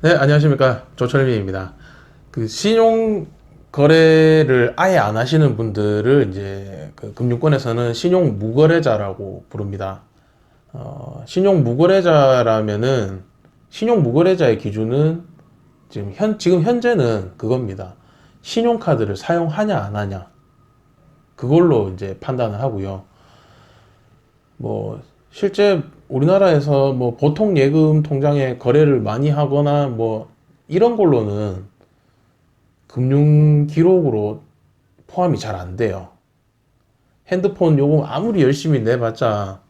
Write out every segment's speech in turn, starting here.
네, 안녕하십니까. 조철민입니다. 그 신용 거래를 아예 안 하시는 분들을 이제 그 금융권에서는 신용 무거래자라고 부릅니다. 신용 무거래자라면은 신용 무거래자의 기준은 지금 현재는 그겁니다. 신용카드를 사용하냐 안 하냐 그걸로 이제 판단을 하고요. 뭐 실제 우리나라에서 뭐 보통 예금 통장에 거래를 많이 하거나 뭐 이런 걸로는 금융 기록으로 포함이 잘 안 돼요. 핸드폰 요금 아무리 열심히 내봤자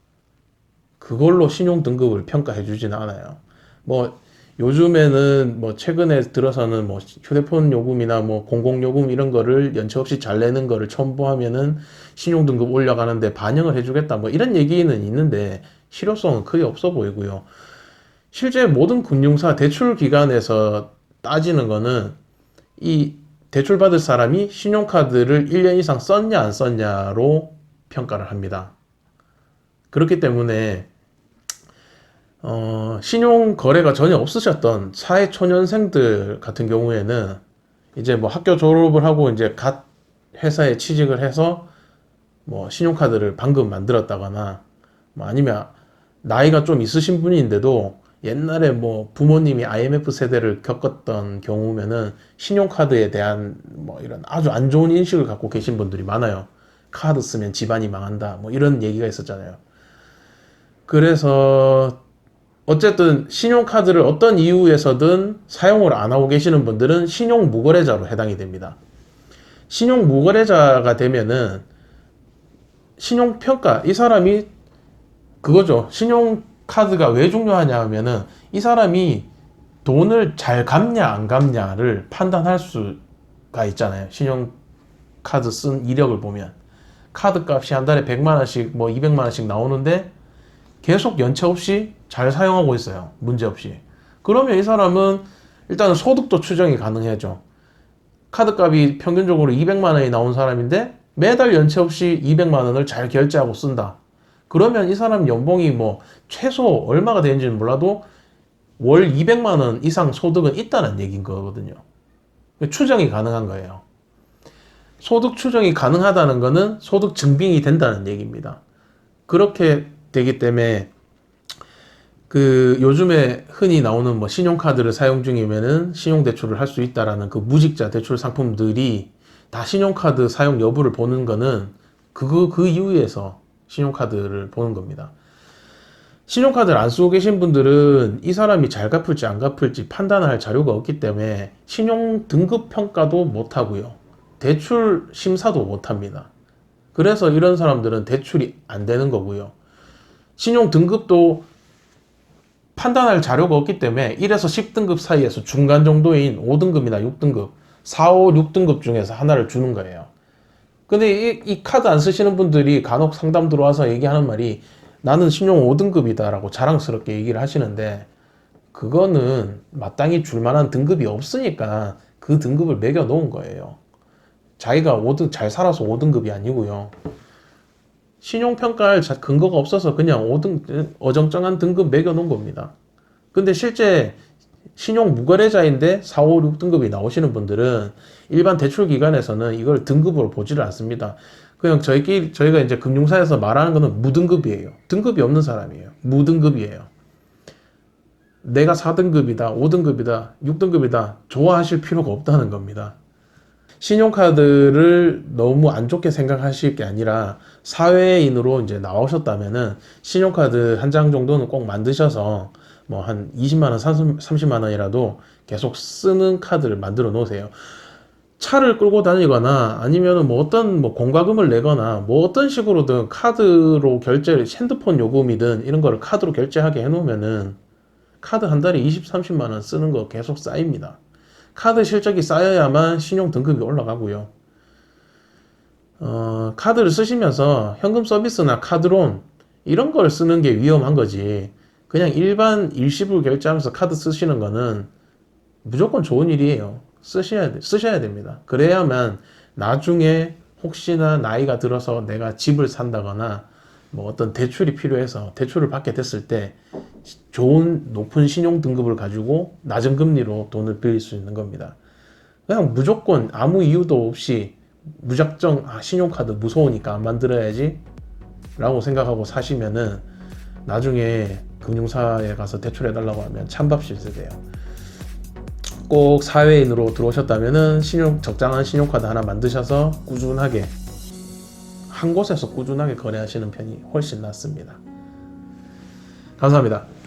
그걸로 신용 등급을 평가해 주진 않아요. 뭐 요즘에는 뭐 최근에 들어서는 뭐 휴대폰 요금이나 뭐 공공요금 이런 거를 연체 없이 잘 내는 거를 첨부하면은 신용 등급 올려가는데 반영을 해주겠다 뭐 이런 얘기는 있는데 실효성은 크게 없어 보이고요. 실제 모든 금융사 대출 기관에서 따지는 거는 이 대출받을 사람이 신용카드를 1년 이상 썼냐 안 썼냐로 평가를 합니다. 그렇기 때문에 신용 거래가 전혀 없으셨던 사회초년생들 같은 경우에는 이제 뭐 학교 졸업을 하고 이제 갓 회사에 취직을 해서 뭐 신용카드를 방금 만들었다거나 뭐 아니면 나이가 좀 있으신 분인데도 옛날에 뭐 부모님이 IMF 세대를 겪었던 경우면은 신용카드에 대한 뭐 이런 아주 안 좋은 인식을 갖고 계신 분들이 많아요. 카드 쓰면 집안이 망한다. 뭐 이런 얘기가 있었잖아요. 그래서 어쨌든 신용카드를 어떤 이유에서든 사용을 안 하고 계시는 분들은 신용 무거래자로 해당이 됩니다. 신용 무거래자가 되면은 신용평가, 이 사람이 그거죠. 신용카드가 왜 중요하냐 하면은 이 사람이 돈을 잘 갚냐 안 갚냐를 판단할 수가 있잖아요. 신용카드 쓴 이력을 보면 카드 값이 한 달에 100만 원씩 뭐 200만 원씩 나오는데 계속 연체 없이 잘 사용하고 있어요. 문제 없이. 그러면 이 사람은 일단은 소득도 추정이 가능해져. 카드 값이 평균적으로 200만 원이 나온 사람인데 매달 연체 없이 200만 원을 잘 결제하고 쓴다. 그러면 이 사람 연봉이 뭐 최소 얼마가 되는지는 몰라도 월 200만 원 이상 소득은 있다는 얘기인 거거든요. 추정이 가능한 거예요. 소득 추정이 가능하다는 거는 소득 증빙이 된다는 얘기입니다. 그렇게 되기 때문에 그 요즘에 흔히 나오는 뭐 신용카드를 사용 중이면은 신용대출을 할 수 있다라는 그 무직자 대출 상품들이 다 신용카드 사용 여부를 보는 거는 그 이유에서 신용카드를 보는 겁니다. 신용카드를 안 쓰고 계신 분들은 이 사람이 잘 갚을지 안 갚을지 판단할 자료가 없기 때문에 신용 등급 평가도 못 하고요. 대출 심사도 못 합니다. 그래서 이런 사람들은 대출이 안 되는 거고요. 신용 등급도 판단할 자료가 없기 때문에 1에서 10등급 사이에서 중간 정도인 5등급이나 6등급, 4, 5, 6등급 중에서 하나를 주는 거예요. 근데 이 카드 안 쓰시는 분들이 간혹 상담 들어와서 얘기하는 말이 나는 신용 5등급이다라고 자랑스럽게 얘기를 하시는데 그거는 마땅히 줄 만한 등급이 없으니까 그 등급을 매겨 놓은 거예요. 자기가 5등 잘 살아서 5등급이 아니고요. 신용평가할 근거가 없어서 그냥 5등 어정쩡한 등급 매겨 놓은 겁니다. 근데 실제 신용 무거래자인데 4, 5, 6등급이 나오시는 분들은 일반 대출 기관에서는 이걸 등급으로 보지를 않습니다. 그냥 저희가 이제 금융사에서 말하는 거는 무등급이에요. 등급이 없는 사람이에요. 무등급이에요. 내가 4등급이다, 5등급이다, 6등급이다 좋아하실 필요가 없다는 겁니다. 신용카드를 너무 안 좋게 생각하실 게 아니라 사회인으로 이제 나오셨다면은 신용카드 한 장 정도는 꼭 만드셔서 뭐 한 20만 원, 30만 원이라도 계속 쓰는 카드를 만들어 놓으세요. 차를 끌고 다니거나 아니면은 뭐 어떤 뭐 공과금을 내거나 뭐 어떤 식으로든 카드로 결제를 핸드폰 요금이든 이런 거를 카드로 결제하게 해놓으면은 카드 한 달에 20, 30만 원 쓰는 거 계속 쌓입니다. 카드 실적이 쌓여야만 신용 등급이 올라가고요. 카드를 쓰시면서 현금 서비스나 카드론 이런 걸 쓰는 게 위험한 거지. 그냥 일반 일시불 결제하면서 카드 쓰시는 거는 무조건 좋은 일이에요. 쓰셔야 됩니다. 그래야만 나중에 혹시나 나이가 들어서 내가 집을 산다거나 뭐 어떤 대출이 필요해서 대출을 받게 됐을 때 좋은 높은 신용 등급을 가지고 낮은 금리로 돈을 빌릴 수 있는 겁니다. 그냥 무조건 아무 이유도 없이 무작정 신용카드 무서우니까 안 만들어야지 라고 생각하고 사시면은 나중에 금융사에 가서 대출해달라고 하면 찬밥 실세돼요. 꼭 사회인으로 들어오셨다면은 적당한 신용카드 하나 만드셔서 꾸준하게 한 곳에서 꾸준하게 거래하시는 편이 훨씬 낫습니다. 감사합니다.